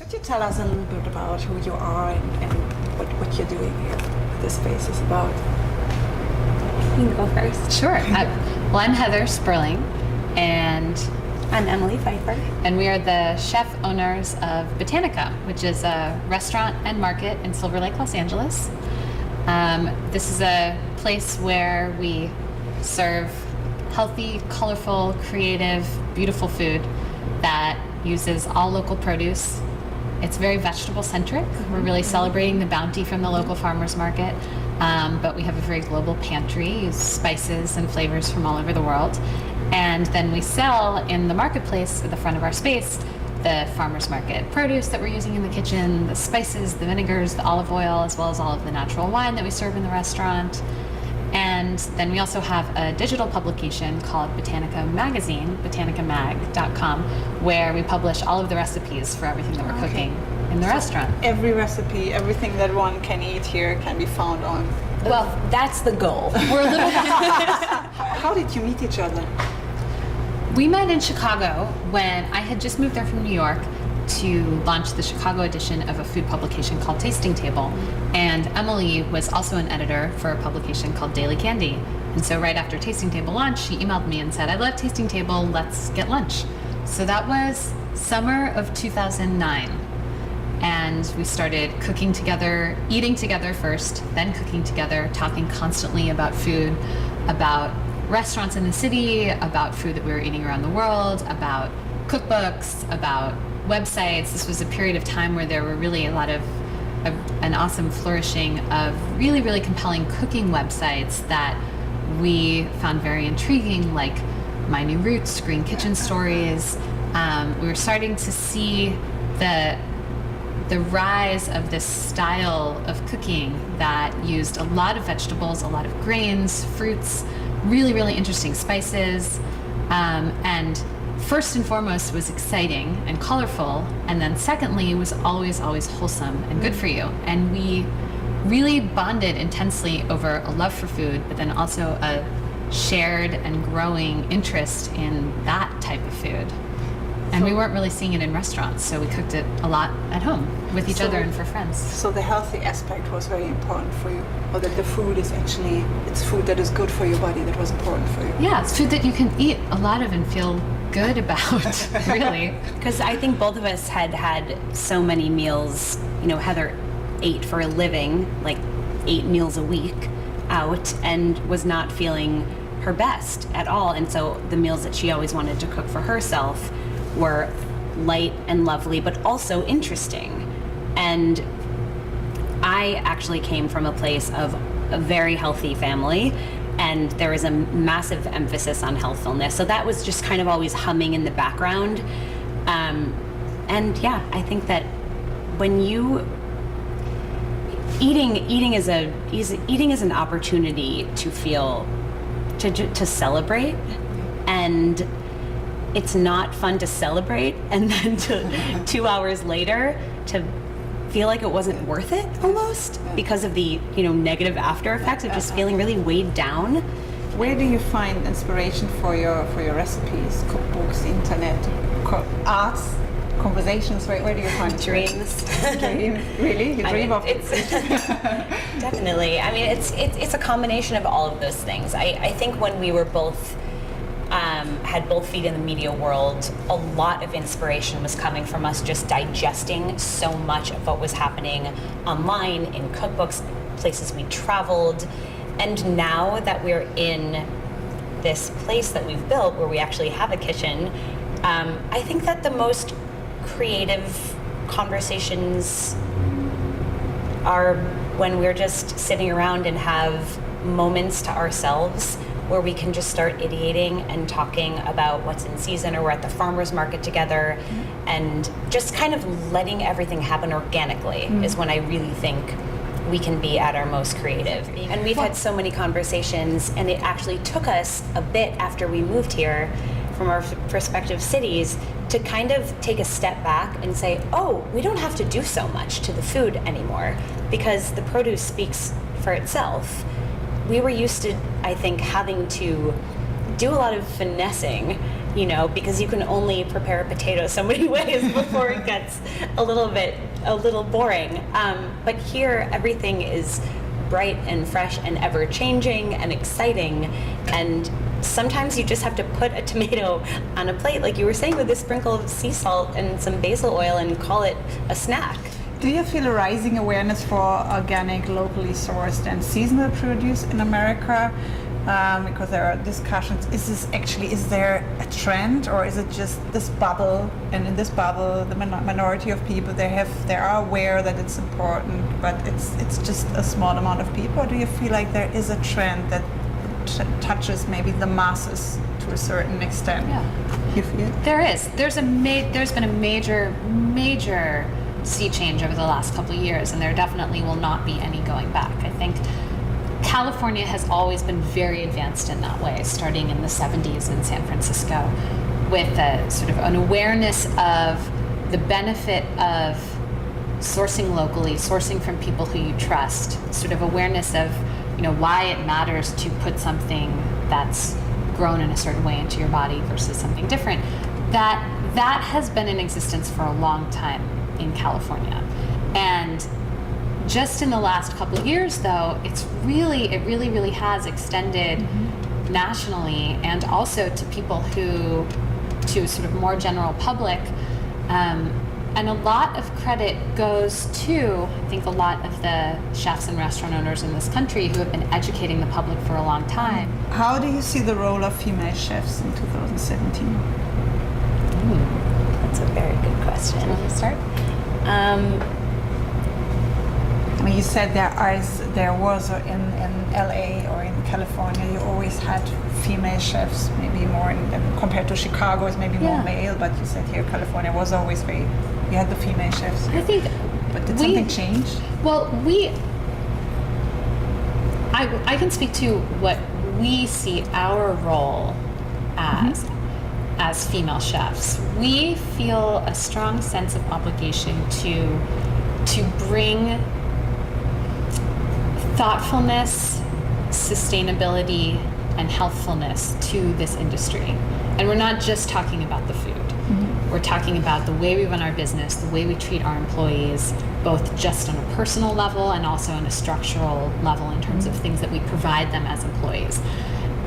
Could you tell us a little bit about who you are and what you're doing here, what this space is about? You can go first. Sure. Well, I'm Heather Sperling, and I'm Emily Pfeiffer. And we are the chef owners of Botanica, which is a restaurant and market in Silver Lake, Los Angeles. This is a place where we serve healthy, colorful, creative, beautiful food that uses all local produce. It's very vegetable centric. We're really celebrating the bounty from the local farmers market, but we have a very global pantry, use spices and flavors from all over the world. And then we sell in the marketplace at the front of our space the farmers market produce that we're using in the kitchen, the spices, the vinegars, the olive oil, as well as all of the natural wine that we serve in the restaurant. And then we also have a digital publication called Botanica Magazine, botanicamag.com, where we publish all of the recipes for everything that we're cooking in the restaurant. Every recipe, everything that one can eat here can be found on. Well, that's the goal. We're a little How did you meet each other? We met in Chicago when I had just moved there from New York to launch the Chicago edition of a food publication called Tasting Table. And Emily was also an editor for a publication called Daily Candy. And so right after Tasting Table launched, she emailed me and said, I love Tasting Table, let's get lunch. So that was summer of 2009. And we started cooking together, eating together first, then cooking together, talking constantly about food, about restaurants in the city, about food that we were eating around the world, about cookbooks, about websites. This was a period of time where there were really a lot of an awesome flourishing of really, really compelling cooking websites that we found very intriguing, like My New Roots, Green Kitchen Stories. We were starting to see the rise of this style of cooking that used a lot of vegetables, a lot of grains, fruits, really, really interesting spices, and first and foremost was exciting and colorful, and then secondly was always wholesome and good for you. And we really bonded intensely over a love for food, but then also a shared and growing interest in that type of food. And we weren't really seeing it in restaurants, so we cooked it a lot at home with each other and for friends. So the healthy aspect was very important for you, or that the food is actually, it's food that is good for your body that was important for you. Yeah, it's food that you can eat a lot of and feel good about, really. Because I think both of us had so many meals. You know, Heather ate for a living, like 8 meals a week out, and was not feeling her best at all. And so the meals that she always wanted to cook for herself were light and lovely, but also interesting. And I actually came from a place of a very healthy family, and there was a massive emphasis on healthfulness. So that was just kind of always humming in the background. And yeah, I think that when you eating is an opportunity to feel to celebrate, and it's not fun to celebrate and then to 2 hours later to feel like it wasn't worth it almost because of the negative after effects of just feeling really weighed down. Where do you find inspiration for your recipes, cookbooks, internet, arts, conversations? Where do you find Dreams? Really? You dream of it? Definitely. I mean, it's a combination of all of those things. I think when we were both had both feet in the media world, a lot of inspiration was coming from us just digesting so much of what was happening online, in cookbooks, places we traveled. And now that we're in this place that we've built where we actually have a kitchen, I think that the most creative conversations are when we're just sitting around and have moments to ourselves where we can just start ideating and talking about what's in season, or we're at the farmer's market together, and just kind of letting everything happen organically is when I really think we can be at our most creative. And we've had so many conversations, and it actually took us a bit after we moved here from our respective cities to kind of take a step back and say, oh, we don't have to do so much to the food anymore because the produce speaks for itself. We were used to, I think, having to do a lot of finessing, because you can only prepare a potato so many ways before it gets a little boring. But here, everything is bright and fresh and ever changing and exciting, and sometimes you just have to put a tomato on a plate, like you were saying, with a sprinkle of sea salt and some basil oil and call it a snack. Do you feel a rising awareness for organic, locally sourced and seasonal produce in America? Because there are discussions, is there a trend, or is it just this bubble, and in this bubble the minority of people they are aware that it's important, but it's just a small amount of people? Or do you feel like there is a trend that touches maybe the masses to a certain extent? Yeah. You feel? There is. There's been a major sea change over the last couple of years, and there definitely will not be any going back. I think California has always been very advanced in that way, starting in the 70s in San Francisco, with a sort of an awareness of the benefit of sourcing locally, sourcing from people who you trust, sort of awareness of why it matters to put something that's grown in a certain way into your body versus something different. That has been in existence for a long time in California. And just in the last couple of years, though, it really has extended nationally, and also to people to sort of more general public. And a lot of credit goes to, I think, a lot of the chefs and restaurant owners in this country who have been educating the public for a long time. How do you see the role of female chefs in 2017? That's a very good question. Do you want to start? I mean, you said there was in LA or in California, you always had female chefs, maybe more compared to Chicago is maybe more male, but you said here California was always you had the female chefs. I think. But did something change? Well, I can speak to what we see our role as female chefs. We feel a strong sense of obligation to bring thoughtfulness, sustainability, and healthfulness to this industry. And we're not just talking about the food. We're talking about the way we run our business, the way we treat our employees, both just on a personal level and also on a structural level in terms of things that we provide them as employees.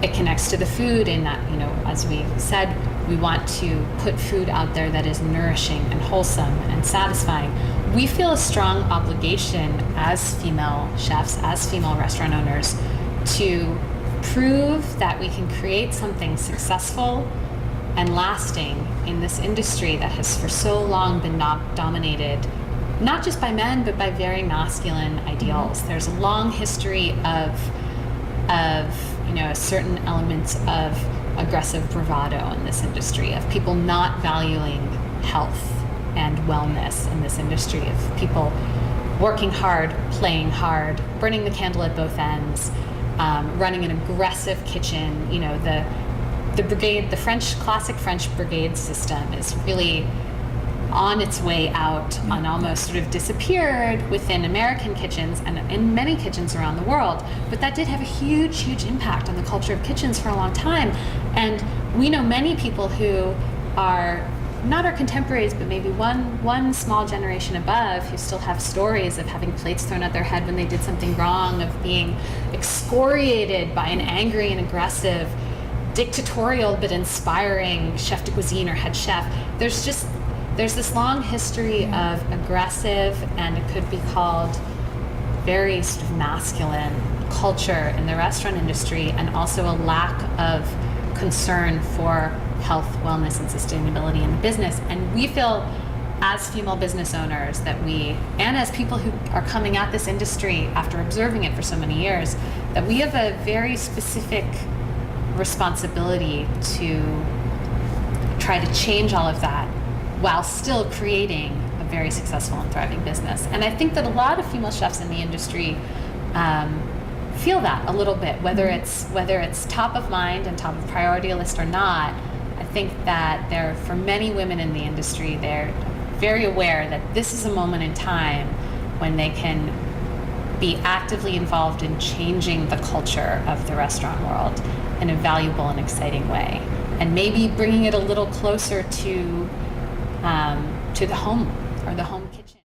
It connects to the food in that, as we said, we want to put food out there that is nourishing and wholesome and satisfying. We feel a strong obligation as female chefs, as female restaurant owners, to prove that we can create something successful and lasting in this industry that has for so long been dominated, not just by men, but by very masculine ideals. There's a long history of certain elements of aggressive bravado in this industry, of people not valuing health and wellness in this industry, of people working hard, playing hard, burning the candle at both ends, running an aggressive kitchen. The brigade, the classic French brigade system is really on its way out and almost sort of disappeared within American kitchens and in many kitchens around the world. But that did have a huge impact on the culture of kitchens for a long time. And we know many people who are not our contemporaries, but maybe one small generation above, who still have stories of having plates thrown at their head when they did something wrong, of being excoriated by an angry and aggressive, dictatorial but inspiring chef de cuisine or head chef. There's this long history of aggressive, and it could be called very sort of masculine culture in the restaurant industry, and also a lack of concern for health, wellness, and sustainability in the business. And we feel, as female business owners, and as people who are coming at this industry after observing it for so many years, that we have a very specific responsibility to try to change all of that while still creating a very successful and thriving business. And I think that a lot of female chefs in the industry feel that a little bit, whether it's top of mind and top of priority list or not. I think that for many women in the industry, they're very aware that this is a moment in time when they can be actively involved in changing the culture of the restaurant world in a valuable and exciting way. and maybe bringing it a little closer to the home or the home kitchen.